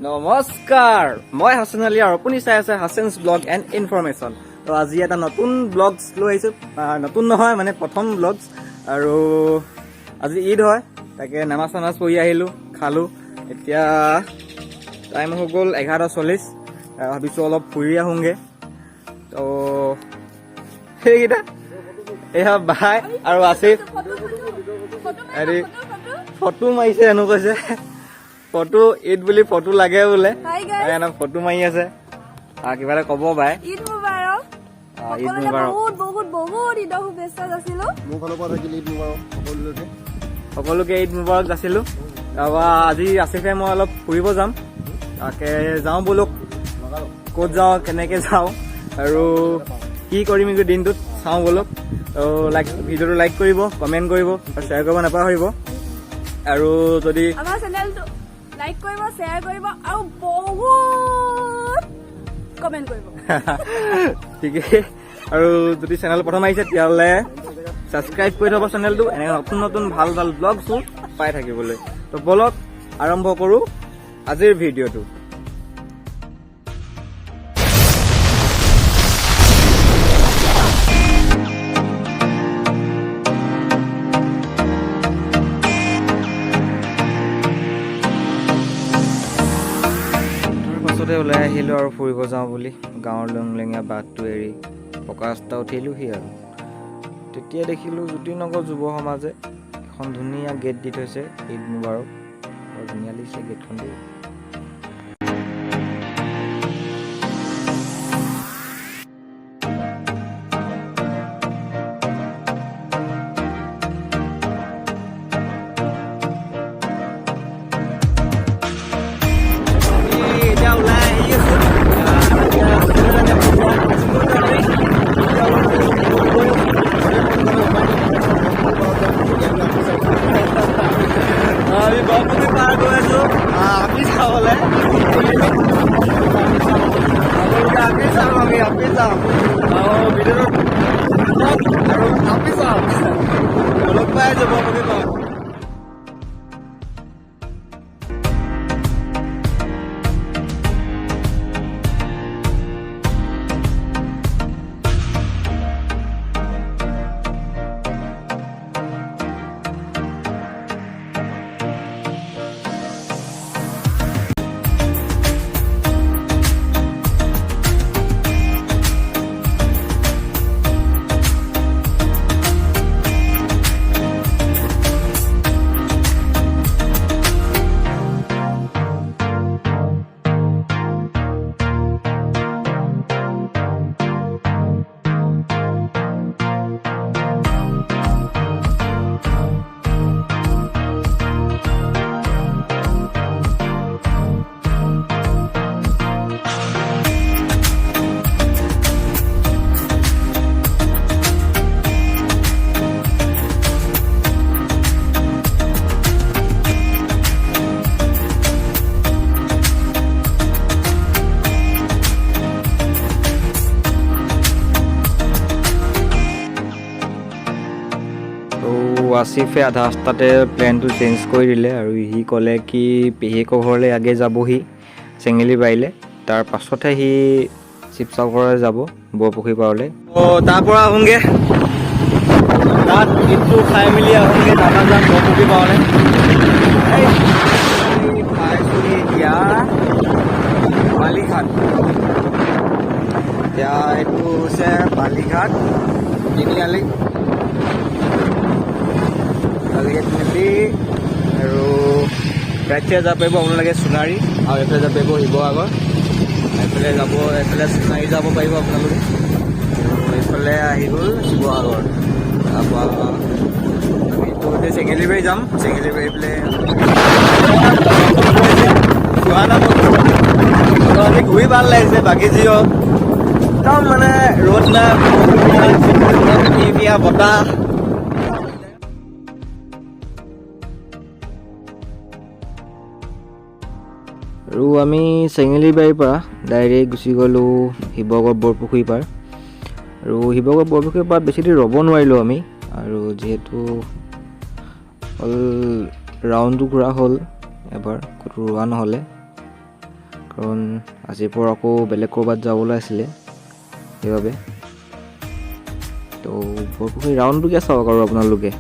নমস্কাৰ মই হাছান আলী আৰু আপুনি চাই আছে হাছানছ ব্লগ এণ্ড ইনফৰমেশ্যন। তো আজি এটা নতুন ব্লগছ লৈ আহিছোঁ, নতুন নহয় মানে প্ৰথম ব্লগছ। আৰু আজি ঈদ হয়, তাকে নামাজ চামাজ পঢ়ি আহিলোঁ, খালোঁ। এতিয়া টাইম হৈ গ'ল 11:40। ভাবিছোঁ অলপ ফুৰি আহোঁগৈ। তো সেইকেইটা এয়া বাই আৰু আছিফ হেৰি ফটো মাৰিছে হেনো কৈছে। ফটো ঈদ বুলি ফটো লাগে বোলে, সেইকাৰণে ফটো মাৰি আছে। কিবা এটা ক'ব বাই? ঈদ মুবাৰক। ঈদ মুবাৰক। বহুত ঈদৰ শুভেচ্ছা যাচিলো। মোৰ ফালৰ পৰা থাকিলে ঈদ মুবাৰক সকলোকে ঈদ মুবাৰক যাচিলো। তাৰপৰা আজি আছিফে মই অলপ ফুৰিব যাম, তাকে যাওঁ বোলো। ক'ত যাওঁ, কেনেকৈ যাওঁ আৰু কি কৰিম এই দিনটোত চাওঁ বোলো। ভিডিঅ'টো লাইক কৰিব, কমেণ্ট কৰিব আৰু শ্বেয়াৰ কৰিব নাপাহৰিব। আৰু যদি আমাৰ চেনেলটো লাইক কৰিব, শ্বেয়াৰ কৰিব আৰু বহুত কমেণ্ট কৰিব। ঠিকেই। আৰু যদি চেনেল প্ৰথম আহিছে তেতিয়াহ'লে ছাবস্ক্ৰাইব কৰি থ'ব চেনেলটো, এনেকৈ নতুন নতুন ভাল ভাল ব্লগছো পাই থাকিবলৈ। তো বলক আৰম্ভ কৰোঁ আজিৰ ভিডিঅ'টো। পাছতে ওলাই আহিলোঁ আৰু ফুৰিব যাওঁ বুলি গাঁৱৰ লংলেঙীয়া বাটটো এৰি পকা ৰাস্তা উঠিলোঁহি। আৰু তেতিয়া দেখিলোঁ জ্যোতিনগৰ যুৱ সমাজে এখন ধুনীয়া গেট দি থৈছে, ঈদ মুবাৰক। বৰ ধুনীয়া লাগিছে গেটখন দি। আমি বাপুকে পাৰ গৈ আছো আপি চাবলৈ। আপি চাম, আমি আপি চাম ভিডিঅ'টো আৰু আপি চাম লগ পাই যাব বাপুকে পাম। আছিফে আধা ৰাস্তাতে প্লেনটো চেঞ্জ কৰি দিলে আৰু সি ক'লে কি পেহীয়েকৰ ঘৰলৈ আগে যাবহি চেঙেলীবাৰীলৈ, তাৰ পাছতহে সি শিৱসাগৰলৈ যাব বৰপুখুৰী পাৰলৈ। তাৰ পৰা আহোঁগৈ, তাত ঈদটো খাই মেলি আহোঁগৈ, তাৰপৰা যাম বৰপুখুৰী পাৰলৈ। পাইছোঁহি এতিয়া বালিঘাট। এতিয়া এইটো হৈছে বালিঘাট তিনিআলি। মেলি আৰু ৰাইট চাইড যাব পাৰিব আপোনালোকে সোণাৰী, আৰু এইফালে যাব পাৰিব শিৱসাগৰ। এইফালে সোণাৰী যাব পাৰিব আপোনালোকে, আৰু এইফালে আহি গ'ল শিৱসাগৰ। তাৰপৰা আমিতো এতিয়া চেঙেলীবাৰী যাম, চেঙেলীবাৰী পেলাই যোৱা নামত আজি ঘূৰি ভাল লাগিছে। বাকী যি হওক একদম মানে ৰ'দ নাই, ধুনীয়া বতাহ। আৰু আমি চেঙেলীবাৰীৰ পৰা ডাইৰেক্ট গুচি গ'লোঁ শিৱসাগৰ বৰপুখুৰী পাৰ। আৰু শিৱসাগৰ বৰপুখুৰী পাৰত বেছি দেৰি ৰ'ব নোৱাৰিলোঁ আমি, আৰু যিহেতু অল ৰাউণ্ডটো ঘূৰা হ'ল, এবাৰ ক'তো ৰোৱা নহ'লে। কাৰণ আজিৰ পৰা আকৌ বেলেগ ক'ৰবাত যাবলৈ আছিলে সেইবাবে। তো বৰপুখুৰী ৰাউণ্ডটোকে চাওক আৰু আপোনালোকে।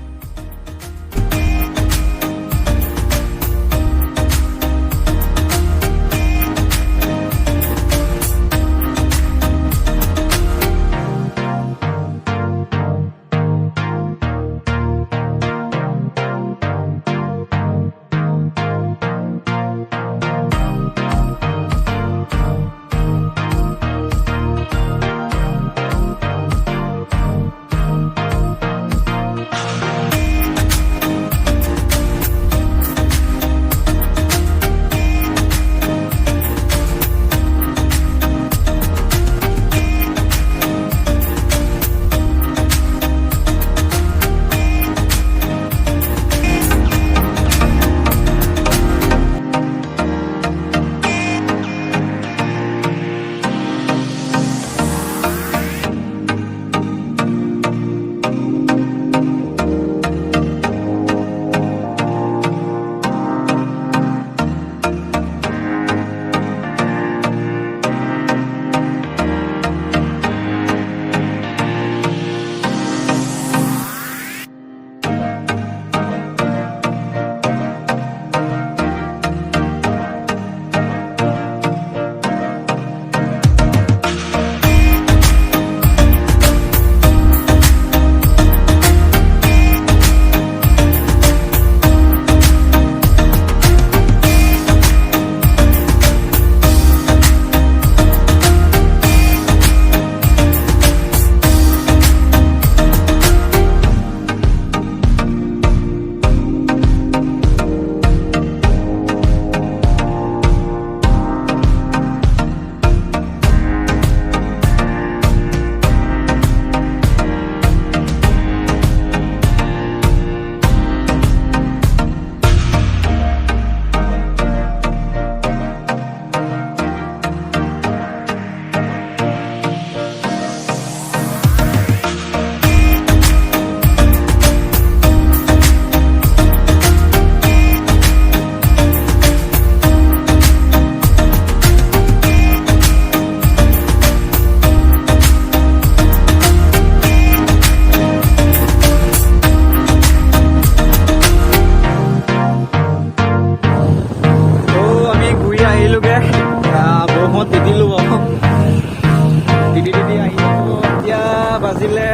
বাজিলে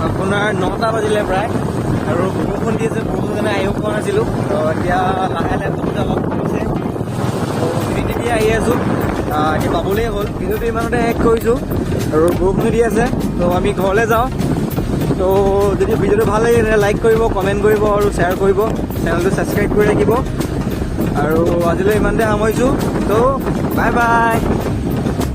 আপোনাৰ 9টা বাজিলে প্ৰায়, আৰু বৰষুণ দি আছে, বৰষুণ কাৰণে আহিব পৰা নাছিলোঁ। তো এতিয়া লাহে লাহে বৰষুণ অলপ কমিছে, তো তিতি আহি আছোঁ। এতিয়া পাবলেই হ'ল, ভিডিঅ'টো ইমানতে শেষ কৰিছোঁ আৰু বৰষুণ দি আছে। তো আমি ঘৰলৈ যাওঁ। তো যদি ভিডিঅ'টো ভাল লাগে তেন্তে লাইক কৰিব, কমেণ্ট কৰিব আৰু শ্বেয়াৰ কৰিব, চেনেলটো ছাবস্ক্ৰাইব কৰি ৰাখিব। আৰু আজিলৈ ইমানতে সামৰিছোঁ। তো বাই বাই।